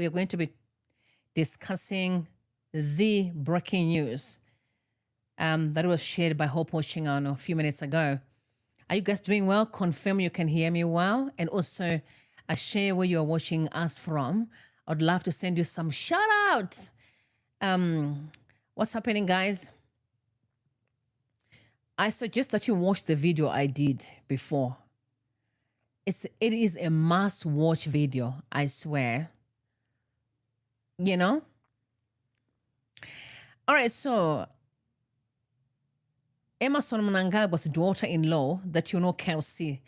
we are going to be discussing the breaking news that was shared by Hope Ochingano a few minutes ago. Are you guys doing well? Confirm you can hear me well. And also, share where you're watching us from. I'd love to send you some shout outs. What's happening, guys? I suggest that you watch the video I did before. It is a must watch video, I swear. You know? All right, so Emerson Mnangagwa's daughter-in-law, that you know, Kelsea,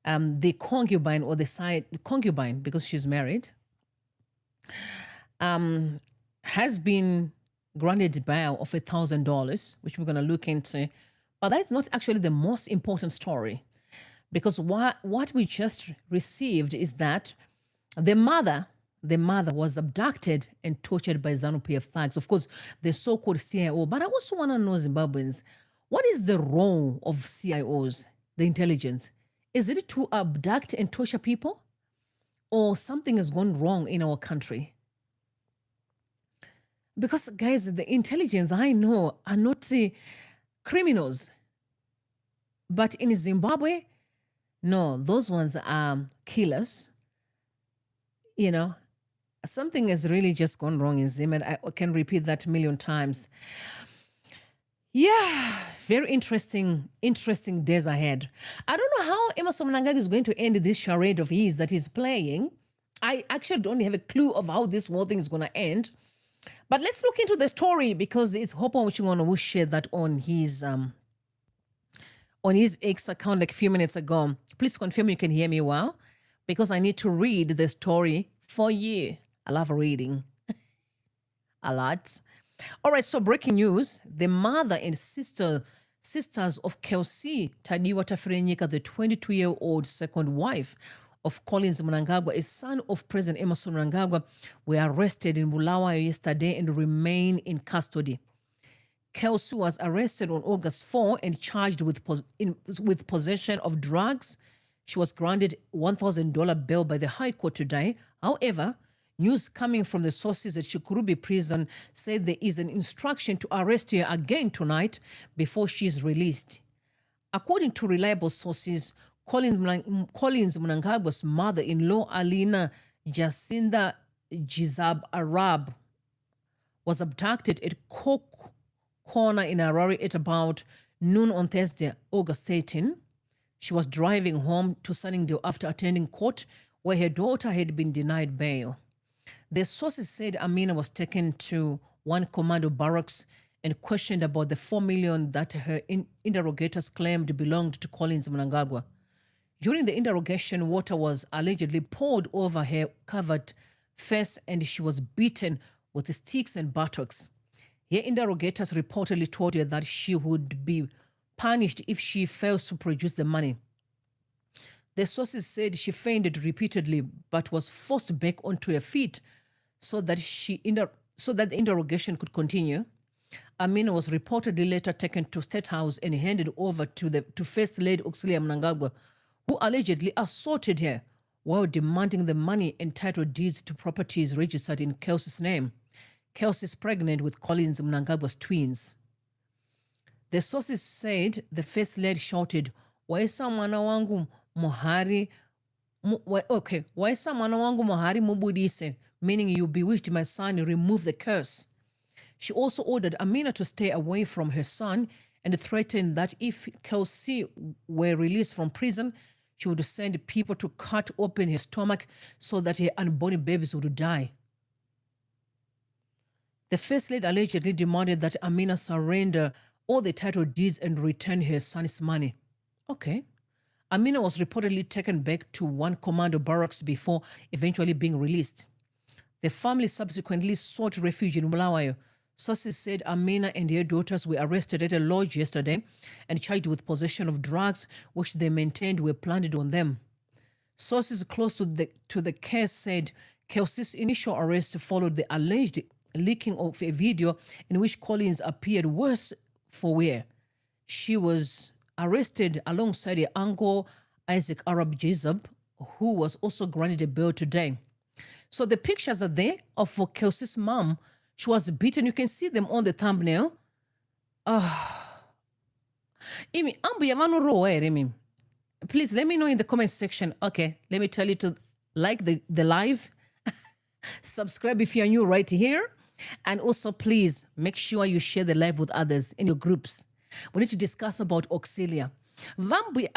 the concubine or the side concubine, because she's married, has been granted bail of $1,000, which we're going to look into. But that's not actually the most important story, because what we just received is that the mother was abducted and tortured by ZANU-PF thugs, of course, the so-called CIO. But I also want to know, Zimbabweans, what is the role of CIOs, the intelligence? Is it to abduct and torture people? Or something has gone wrong in our country? Because, guys, the intelligence I know are not criminals. But in Zimbabwe, no, those ones are killers. You know, something has really just gone wrong in Zim, and I can repeat that a million times. Yeah, very interesting days ahead. I don't know how Emerson Mnangagwa is going to end this charade of his that he's playing. I actually don't have a clue of how this whole thing is going to end. But let's look into the story, because it's Hope Ochingano who shared that on his X account like a few minutes ago. Please confirm you can hear me well, because I need to read the story for you. I love reading a lot. All right, so breaking news. The mother and sisters of Kelsea Tadiwa Tafirenyika, the 22-year-old second wife of Collin Mnangagwa, a son of President Emerson Mnangagwa, were arrested in Bulawayo yesterday and remain in custody. Kelsea was arrested on August 4 and charged with possession of drugs. She was granted $1,000 bail by the High Court today. However, news coming from the sources at Chikurubi prison said there is an instruction to arrest her again tonight before she is released. According to reliable sources, Collin Mnangagwa's mother-in-law, Alina Jacinda Jizab Arab, was abducted at Coke Corner in Harare at about noon on Thursday, August 13. She was driving home to Sunningdale after attending court, where her daughter had been denied bail. The sources said Amina was taken to one commando barracks and questioned about the $4 million that her interrogators claimed belonged to Collin Mnangagwa. During the interrogation, water was allegedly poured over her covered face and she was beaten with sticks and buttocks. Her interrogators reportedly told her that she would be punished if she fails to produce the money. The sources said she fainted repeatedly but was forced back onto her feet so that the interrogation could continue. Amina was reportedly later taken to State House and handed over to First Lady Auxilia Mnangagwa, who allegedly assaulted her while demanding the money and title deeds to properties registered in Kelsea's name. Kelsea is pregnant with Collin Mnangagwa's twins. The sources said the First Lady shouted, "Waisa mwana wangu mohari, waisa mwana wangu mohari mubudise," meaning "you bewitched my son, remove the curse." She also ordered Amina to stay away from her son and threatened that if Kelsea were released from prison, she would send people to cut open her stomach so that her unborn babies would die. The First Lady allegedly demanded that Amina surrender all the title deeds and return her son's money. Okay. Amina was reportedly taken back to one commando barracks before eventually being released. The family subsequently sought refuge in Bulawayo. Sources said Amina and her daughters were arrested at a lodge yesterday and charged with possession of drugs, which they maintained were planted on them. Sources close to the case said Kelsea's initial arrest followed the alleged leaking of a video in which Collins appeared worse for wear. She was arrested alongside her uncle, Isaac Arab Jizab, who was also granted a bail today. So the pictures are there of Kelsey's mom. She was beaten. You can see them on the thumbnail. Imi, ambu yavano rowa ere mimi. Please let me know in the comment section. Okay, let me tell you to like the live, subscribe if you're new right here, and also please make sure you share the live with others in your groups. We need to discuss about Auxilia. Let me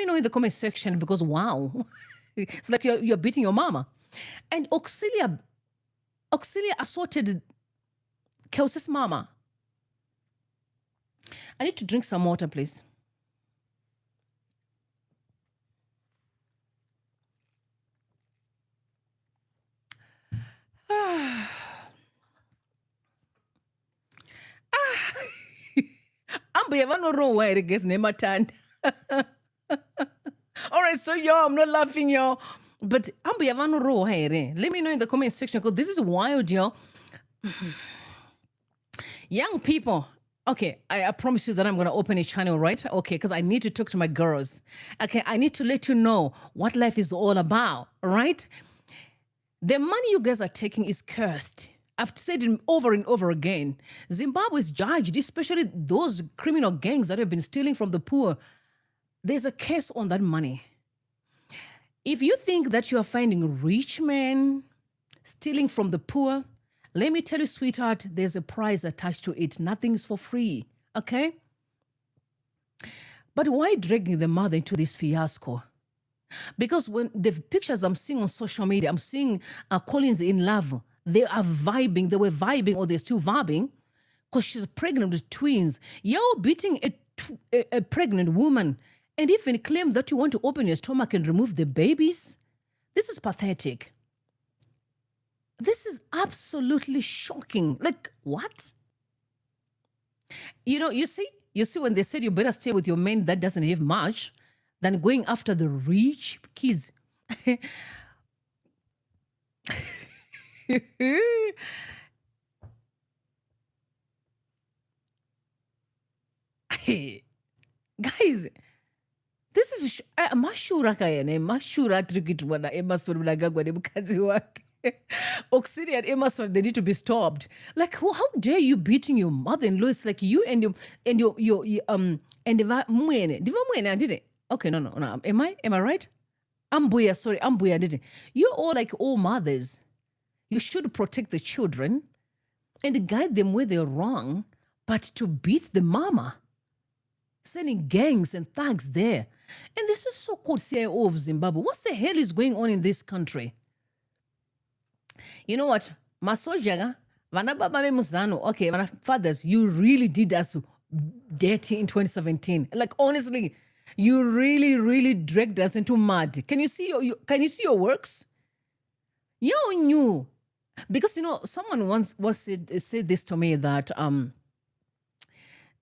know in the comment section because wow, it's like you're beating your mama. And Auxilia assaulted Kelsey's mama. I need to drink some water, please. All right, so y'all, I'm not laughing, y'all. But let me know in the comment section because this is wild, y'all. Young people, okay, I promise you that I'm going to open a channel, right? Okay, because I need to talk to my girls. Okay, I need to let you know what life is all about, right? The money you guys are taking is cursed. I've said it over and over again. Zimbabwe is judged, especially those criminal gangs that have been stealing from the poor. There's a case on that money. If you think that you are finding rich men stealing from the poor, let me tell you, sweetheart, there's a price attached to it. Nothing's for free, okay? But why dragging the mother into this fiasco? Because when the pictures I'm seeing on social media, I'm seeing Collin's in love. They are vibing. They were vibing, or they're still vibing, because she's pregnant with twins. You're beating a pregnant woman and even claim that you want to open your stomach and remove the babies. This is pathetic. This is absolutely shocking. Like, what? You see when they said you better stay with your man that doesn't have much than going after the rich kids. Guys, this is mashura kayene mashura trikitwana Emerson Mnangagwa nemukazi wake. Auxilia and Emerson, they need to be stopped. Like, how dare you beating your mother-in-law? It's like you and your Mwene did it. Okay, no. Am I right? Ambuya did it. You're all like all mothers. You should protect the children and guide them where they're wrong, but to beat the mama, sending gangs and thugs there. And this is so-called CIO of Zimbabwe. What the hell is going on in this country? You know what? Masojaga, vana baba muzano. Okay, vana fathers, you really did us dirty in 2017. Like, honestly, you really, really dragged us into mud. Can you see your works? You knew. Because, someone once said this to me that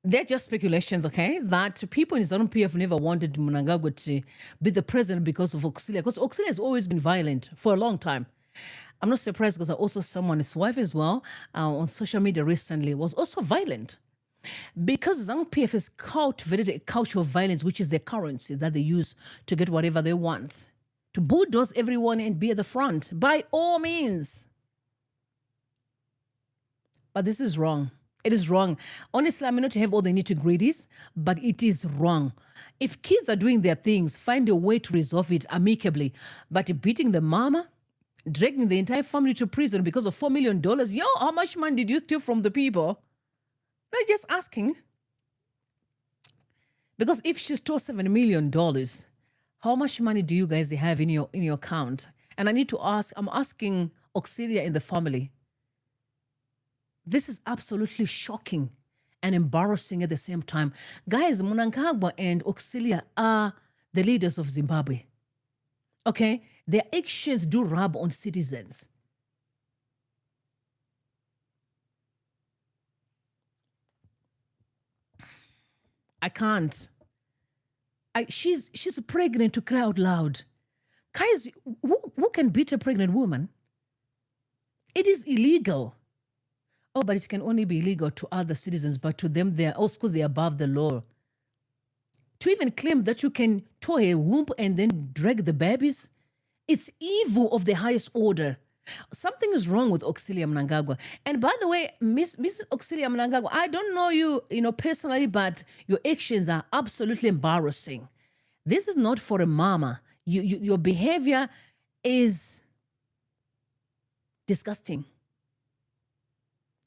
they're just speculations, okay? That people in ZANU-PF never wanted Mnangagwa to be the president because of Auxilia. Because Auxilia has always been violent for a long time. I'm not surprised because I also saw someone's wife as well on social media recently was also violent. Because ZANU-PF has cultivated a culture of violence, which is their currency that they use to get whatever they want. To bulldoze everyone and be at the front, by all means. But this is wrong. It is wrong. Honestly, I may not have all the nitty-gritties, but it is wrong. If kids are doing their things, find a way to resolve it amicably. But beating the mama, dragging the entire family to prison because of $4 million, how much money did you steal from the people? No, just asking. Because if she stole $7 million, how much money do you guys have in your account? And I need to ask, I'm asking Auxilia in the family. This is absolutely shocking and embarrassing at the same time. Guys, Mnangagwa and Auxilia are the leaders of Zimbabwe. Okay? Their actions do rub on citizens. I can't. She's pregnant to cry out loud. Guys, who can beat a pregnant woman? It is illegal. Oh, but it can only be illegal to other citizens, but to them, they're also because they're above the law. To even claim that you can tow a womb and then drag the babies It's evil of the highest order. Something is wrong with Auxilia Mnangagwa. And by the way, Mrs. Auxilia Mnangagwa, I don't know you, personally, but your actions are absolutely embarrassing. This is not for a mama. Your behavior is disgusting.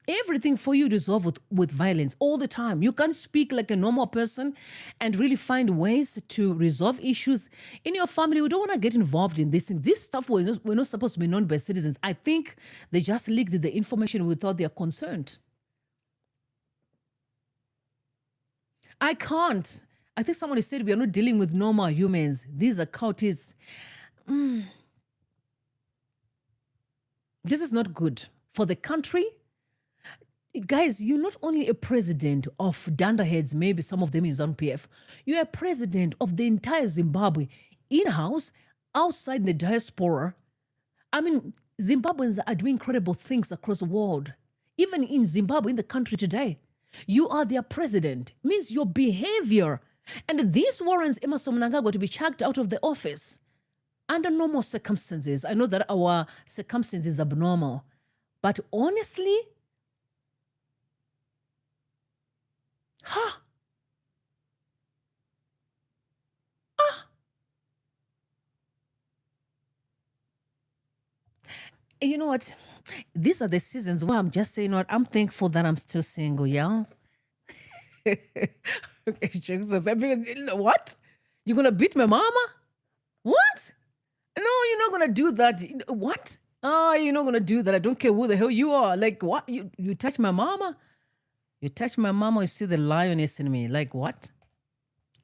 Everything for you resolved with violence all the time. You can't speak like a normal person and really find ways to resolve issues in your family. We don't want to get involved in these things. This stuff we're not supposed to be known by citizens. I think they just leaked the information without their consent. I can't. I think someone said we are not dealing with normal humans. These are cultists. This is not good for the country. Guys, you're not only a president of Dunderheads, maybe some of them in ZANU-PF, you're a president of the entire Zimbabwe, in-house, outside the diaspora. I mean, Zimbabweans are doing incredible things across the world. Even in Zimbabwe, in the country today, you are their president. It means your behavior. And this warrants Emmerson Mnangagwa to be chucked out of the office under normal circumstances. I know that our circumstances are abnormal, but honestly, you know what? These are the seasons where I'm just saying, what I'm thankful that I'm still single, yeah? What? You're gonna beat my mama? What? No, you're not gonna do that. What? Oh, you're not gonna do that. I don't care who the hell you are. Like, what? You touch my mama? You touch my mama, you see the lioness in me. Like, what?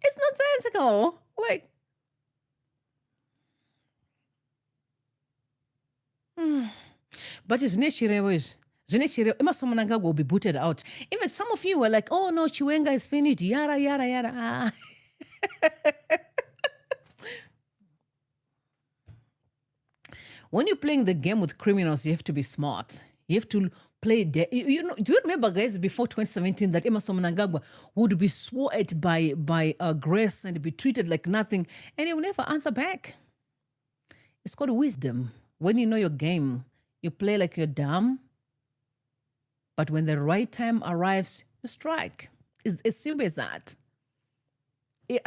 It's nonsensical. Like, but it's Neshirewish. Emmerson Mnangagwa will be booted out. Even some of you were like, oh no, Chiwenga is finished. Yada, yada, yada. When you're playing the game with criminals, you have to be smart. You have to play. Do you remember, guys, before 2017, that Emmerson Mnangagwa would be swatted by Grace and be treated like nothing, and he will never answer back? It's called wisdom. When you know your game, you play like you're dumb, but when the right time arrives, you strike. It's as simple as that. They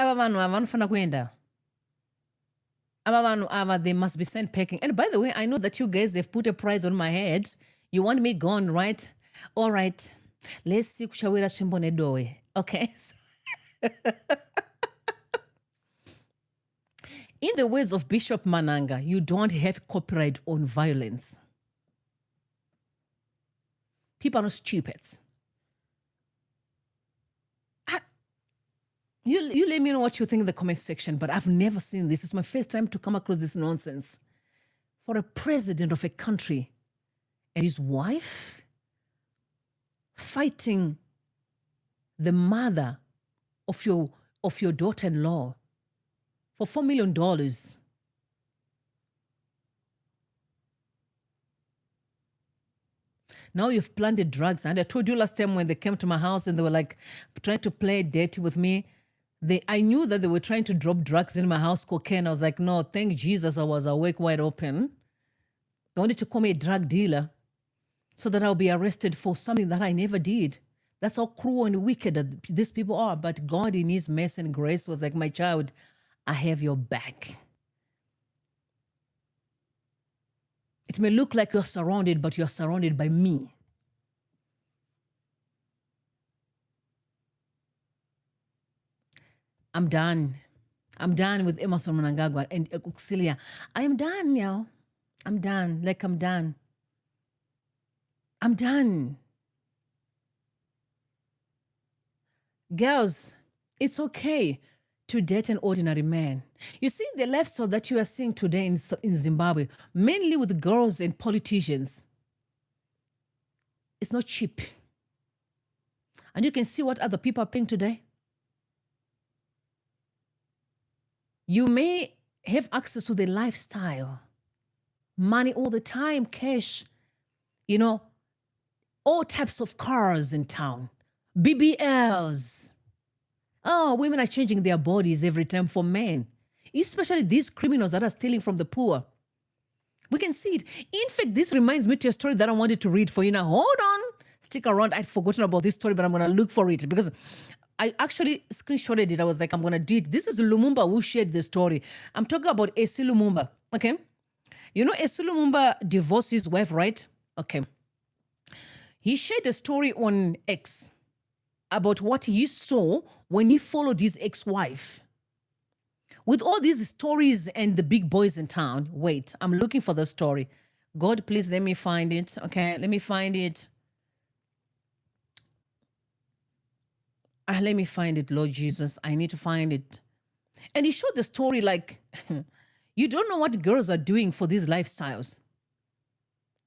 must be sent packing. And by the way, I know that you guys have put a price on my head. You want me gone, right? All right. Let's see kushawira chimbo nedoe. Okay. In the words of Bishop Mananga, you don't have copyright on violence. People are not stupids. You let me know what you think in the comment section, but I've never seen this. It's my first time to come across this nonsense. For a president of a country and his wife fighting the mother of your daughter-in-law for $4 million. Now you've planted drugs. And I told you last time when they came to my house and they were like trying to play dirty with me, I knew that they were trying to drop drugs in my house, cocaine. I was like, no, thank Jesus I was awake wide open. They wanted to call me a drug dealer so that I'll be arrested for something that I never did. That's how cruel and wicked that these people are. But God in his mercy and grace was like, my child, I have your back. It may look like you're surrounded, but you're surrounded by me. I'm done. I'm done with Emmerson Mnangagwa and Auxilia. I am done now. I'm done. Like, I'm done. I'm done. Girls, it's okay to date an ordinary man. You see, the lifestyle that you are seeing today in Zimbabwe, mainly with girls and politicians, it's not cheap. And you can see what other people are paying today. You may have access to the lifestyle, money all the time, cash, all types of cars in town, BBLs. Oh, women are changing their bodies every time for men, especially these criminals that are stealing from the poor. We can see it. In fact, this reminds me to a story that I wanted to read for you now. Hold on. Stick around. I'd forgotten about this story, but I'm going to look for it because I actually screenshotted it. I was like, I'm going to do it. This is Lumumba who shared the story. I'm talking about Esi Lumumba. Okay. You know, Esi Lumumba divorced his wife, right? Okay. He shared a story on X about what he saw when he followed his ex-wife. With all these stories and the big boys in town, wait, I'm looking for the story. God, please let me find it. Okay, let me find it. Let me find it, Lord Jesus. I need to find it. And he showed the story like, you don't know what girls are doing for these lifestyles.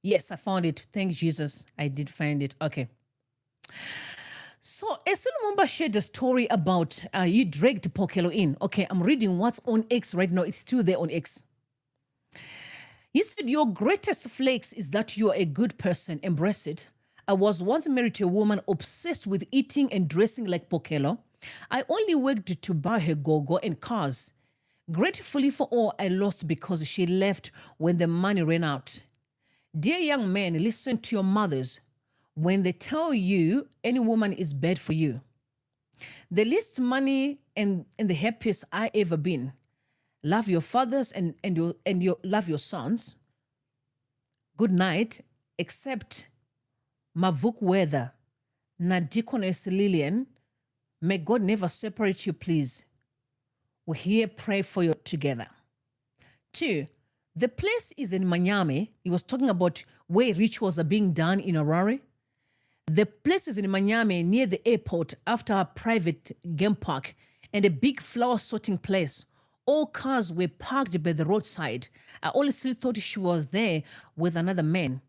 Yes, I found it. Thank Jesus. I did find it. Okay. So Esi Lumumba shared a story about he dragged Pokelo in. Okay, I'm reading what's on X right now. It's still there on X. He said, your greatest flex is that you are a good person. Embrace it. I was once married to a woman obsessed with eating and dressing like Pokelo. I only worked to buy her go-go and cars. Gratefully for all I lost because she left when the money ran out. Dear young men, listen to your mothers when they tell you any woman is bad for you. The least money and the happiest I ever been. Love your fathers and love your sons. Good night, except Mavuk Weather, Nadikones Lillian. May God never separate you, please. We here pray for you together. 2. The place is in Miami. He was talking about where rituals are being done in Harare. The place is in Miami near the airport after a private game park and a big flower sorting place. All cars were parked by the roadside. I honestly thought she was there with another man.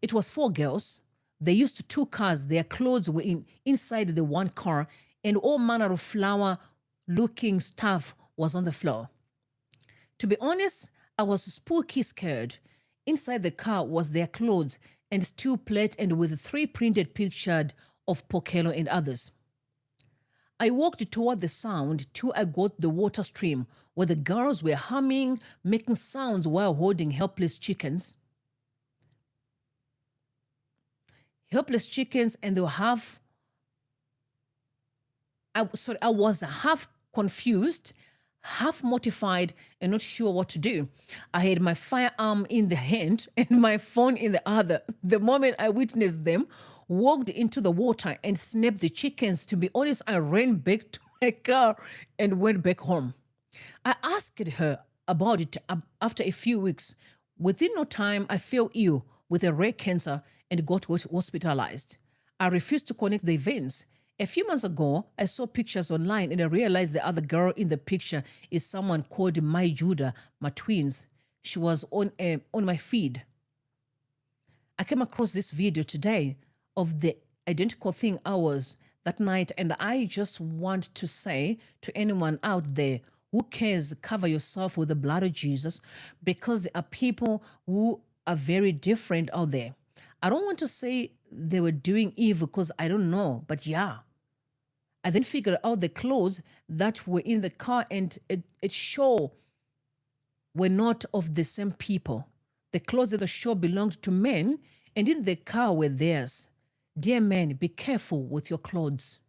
It was 4 girls. They used 2 cars. Their clothes were inside the one car, and all manner of flower-looking stuff was on the floor. To be honest, I was spooky scared. Inside the car was their clothes and steel plate and with 3 printed pictures of Pokelo and others. I walked toward the sound till I got the water stream where the girls were humming, making sounds while holding helpless chickens. And they were I was half confused, half mortified, and not sure what to do. I had my firearm in the hand and my phone in the other. The moment I witnessed them, walked into the water and snapped the chickens. To be honest, I ran back to my car and went back home. I asked her about it after a few weeks. Within no time, I fell ill with a rare cancer and got hospitalized. I refused to connect the events. A few months ago, I saw pictures online and I realized the other girl in the picture is someone called My Judah, my twins. She was on my feed. I came across this video today of the identical thing I was that night, and I just want to say to anyone out there who cares, cover yourself with the blood of Jesus, because there are people who are very different out there. I don't want to say they were doing evil because I don't know, but yeah. I then figured out the clothes that were in the car, and it sure were not of the same people. The clothes at the shore belonged to men, and in the car were theirs. Dear men, be careful with your clothes.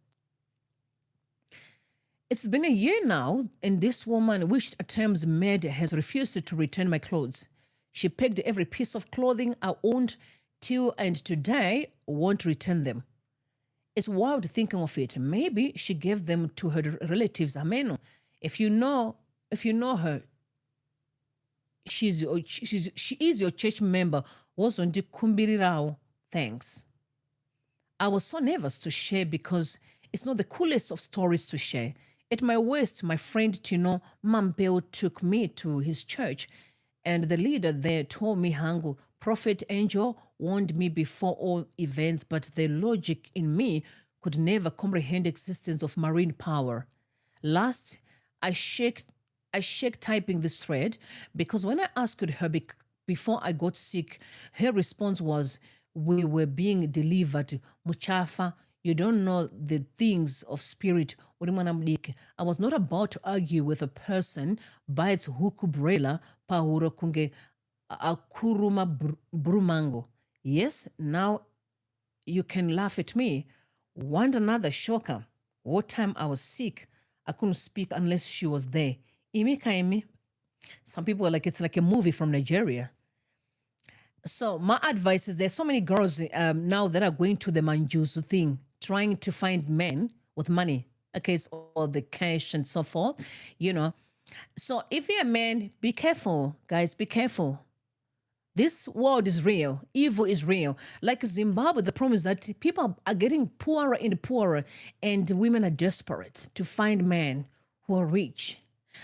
It's been a year now, and this woman, which attempts maid, has refused to return my clothes. She pegged every piece of clothing I owned till and today won't return them. It's wild thinking of it. Maybe she gave them to her relatives. Amen. If you know her, she is your church member. Wasn't it Kumbirirao? Thanks. I was so nervous to share because it's not the coolest of stories to share. At my worst, my friend Tino Mampeo took me to his church, and the leader there told me, Hangu, Prophet Angel warned me before all events, but the logic in me could never comprehend the existence of marine power. Last, I shake typing this thread because when I asked her before I got sick, her response was, we were being delivered. Muchafa, you don't know the things of spirit. I was not about to argue with a person, bites hukubrela, pahuro kunge Akuruma Brumango. Yes, now you can laugh at me. Want another shocker? What time I was sick, I couldn't speak unless she was there. Imi kaimi. Some people are like, it's like a movie from Nigeria. So my advice is there's so many girls now that are going to the manjusu thing, trying to find men with money. Okay, so all the cash and so forth, you know. So if you're a man, be careful, guys, be careful. This world is real. Evil is real. Like Zimbabwe, the problem is that people are getting poorer and poorer, and women are desperate to find men who are rich.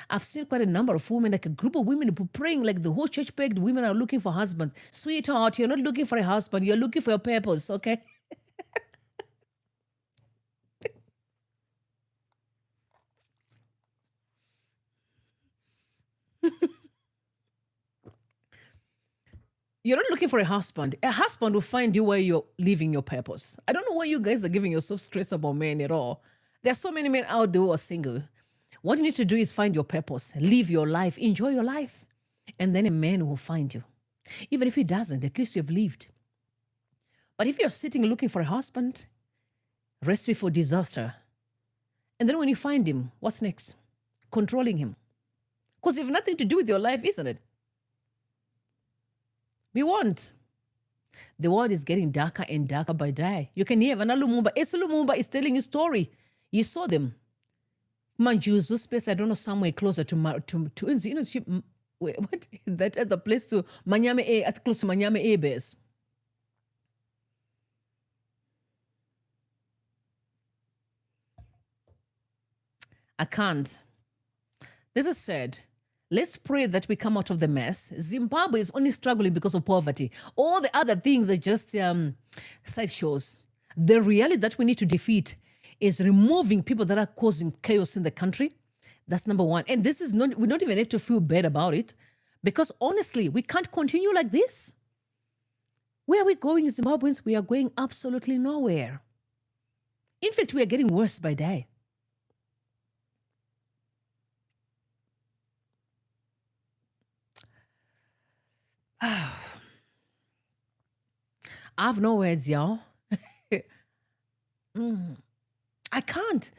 I've seen quite a number of women, like a group of women who praying, like the whole church begged women are looking for husbands. Sweetheart, you're not looking for a husband, you're looking for your purpose, okay? You're not looking for a husband. A husband will find you where you're living your purpose. I don't know why you guys are giving yourself stress about men at all. There are so many men out there who are single. What you need to do is find your purpose, live your life, enjoy your life, and then a man will find you. Even if he doesn't, at least you've lived. But if you're sitting looking for a husband, recipe for disaster. And then when you find him, what's next? Controlling him. Because you have nothing to do with your life, isn't it? We want. The world is getting darker and darker by day. You can hear Vanna Lumumba. Esa Lumumba is telling a story. You saw them. Manjuzu space, I don't know, somewhere closer to you know, what that other place to Manyame A, at close to Manyame A base. I can't. This is sad. Let's pray that we come out of the mess. Zimbabwe is only struggling because of poverty. All the other things are just sideshows. The reality that we need to defeat is removing people that are causing chaos in the country. That's number one. And this is not, we don't even have to feel bad about it, because honestly, we can't continue like this. Where are we going, Zimbabweans? We are going absolutely nowhere. In fact, we are getting worse by day. I have no words, y'all. I can't.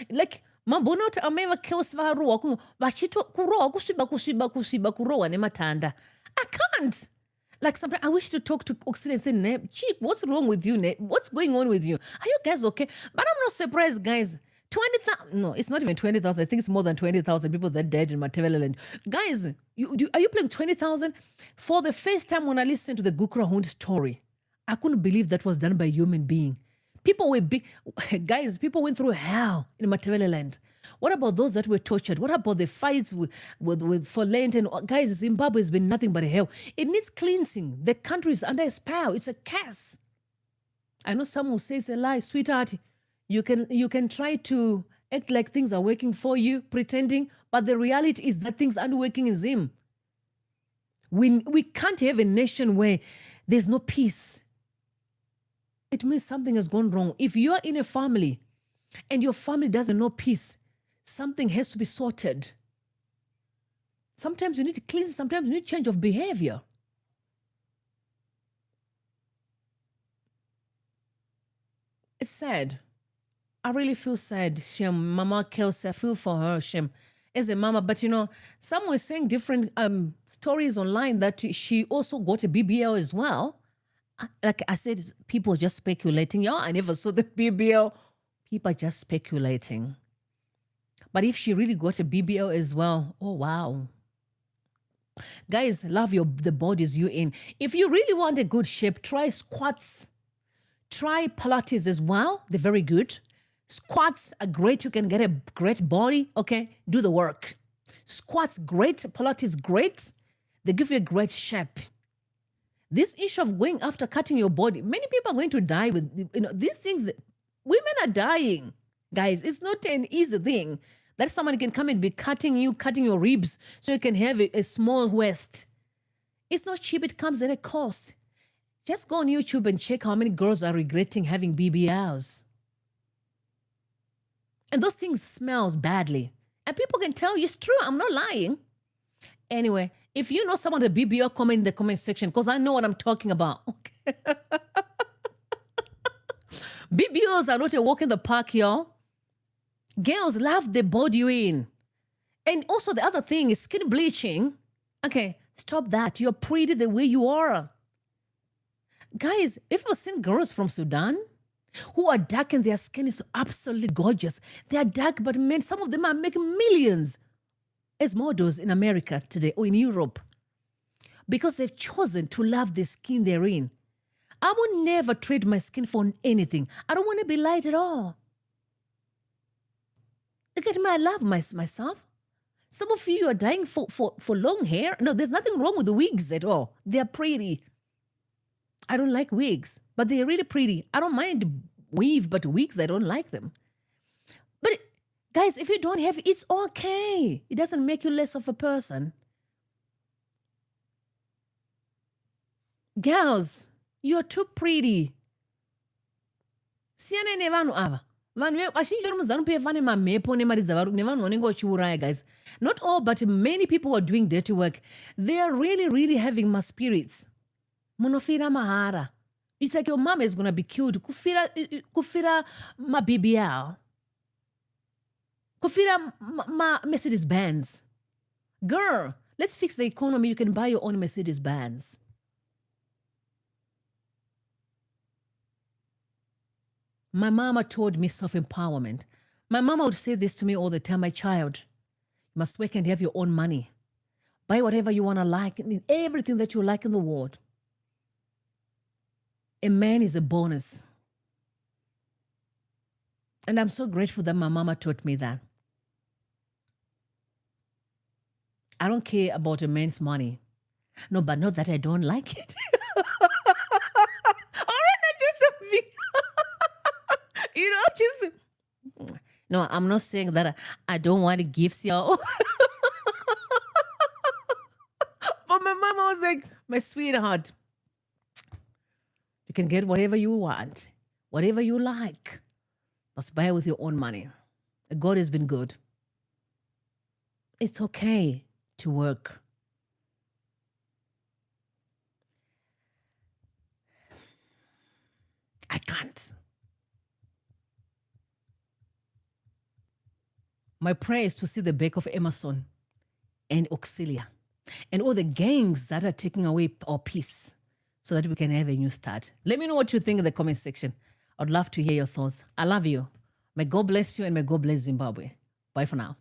Like, mabonota ameva Kelsea varoa vachito kuroa kushiba kuroa nematanda. I can't. Like sometimes I wish to talk to Oxley and say, Chief, what's wrong with you, Neb? What's going on with you? Are you guys okay? But I'm not surprised, guys. 20,000, no, it's not even 20,000. I think it's more than 20,000 people that died in Mateveleland. Guys, are you playing 20,000? For the first time when I listened to the Gukra Hund story, I couldn't believe that was done by a human being. People were big, guys, people went through hell in Mateveleland. What about those that were tortured? What about the fights with for land? And guys, Zimbabwe has been nothing but hell. It needs cleansing. The country is under a spell. It's a curse. I know someone will say it's a lie, sweetheart. You can try to act like things are working for you, pretending, but the reality is that things aren't working in Zim. We can't have a nation where there's no peace. It means something has gone wrong. If you're in a family and your family doesn't know peace, something has to be sorted. Sometimes you need to cleanse, sometimes you need change of behavior. It's sad. I really feel sad, Shem. Mama Kelsea, I feel for her, Shem, as a mama. But some were saying different stories online that she also got a BBL as well. Like I said, people just speculating. Yeah, I never saw the BBL. People are just speculating. But if she really got a BBL as well, oh wow. Guys, love the bodies you're in. If you really want a good shape, try squats. Try Pilates as well. They're very good. Squats are great. You can get a great body. Okay, do the work. Squats, great. Pilates, great. They give you a great shape. This issue of going after cutting your body, many people are going to die with these things. Women are dying, guys. It's not an easy thing that someone can come and be cutting your ribs so you can have a small waist. It's not cheap. It comes at a cost. Just go on YouTube and check how many girls are regretting having BBLs. And those things smells badly. And people can tell you it's true. I'm not lying. Anyway, If you know someone at BBL, comment in the comment section because I know what I'm talking about. Okay. BBLs are not a walk in the park, y'all. Girls love the body you're in. And also the other thing is skin bleaching. Okay, stop that. You're pretty the way you are. Guys, if you've seen girls from Sudan who are dark and their skin is absolutely gorgeous, they are dark, but men, some of them are making millions as models in America today or in Europe because they've chosen to love the skin they're in. I will never trade my skin for anything. I don't want to be light at all. Look at me, I love myself. Some of you are dying for long hair. No, there's nothing wrong with the wigs at all. They're pretty. I don't like wigs, but they're really pretty. I don't mind weave, but wigs, I don't like them. But guys, if you don't have it, it's okay. It doesn't make you less of a person. Girls, you're too pretty. Siyana ne vanhu ava. Vanhu vazhinji vari muZanu PF vane mamhepo nemari dzavari nevanhu vanenge vachiuraya, guys. Not all, but many people who are doing dirty work. They are really, really having my spirits. Munofira mahara. It's like your mom is going to be killed. Kufira ma BBL. Kufira ma Mercedes Benz. Girl, let's fix the economy. You can buy your own Mercedes Benz. My mama told me self-empowerment. My mama would say this to me all the time, my child, you must work and have your own money. Buy whatever you want to like, everything that you like in the world. A man is a bonus. And I'm so grateful that my mama taught me that. I don't care about a man's money. No, but not that I don't like it. No, I'm not saying that I don't want gifts, y'all. But my mama was like, my sweetheart, you can get whatever you want, whatever you like. Must buy it with your own money. God has been good. It's okay to work. I can't. My prayer is to see the back of Emerson and Auxilia and all the gangs that are taking away our peace so that we can have a new start. Let me know what you think in the comment section. I'd love to hear your thoughts. I love you. May God bless you and may God bless Zimbabwe. Bye for now.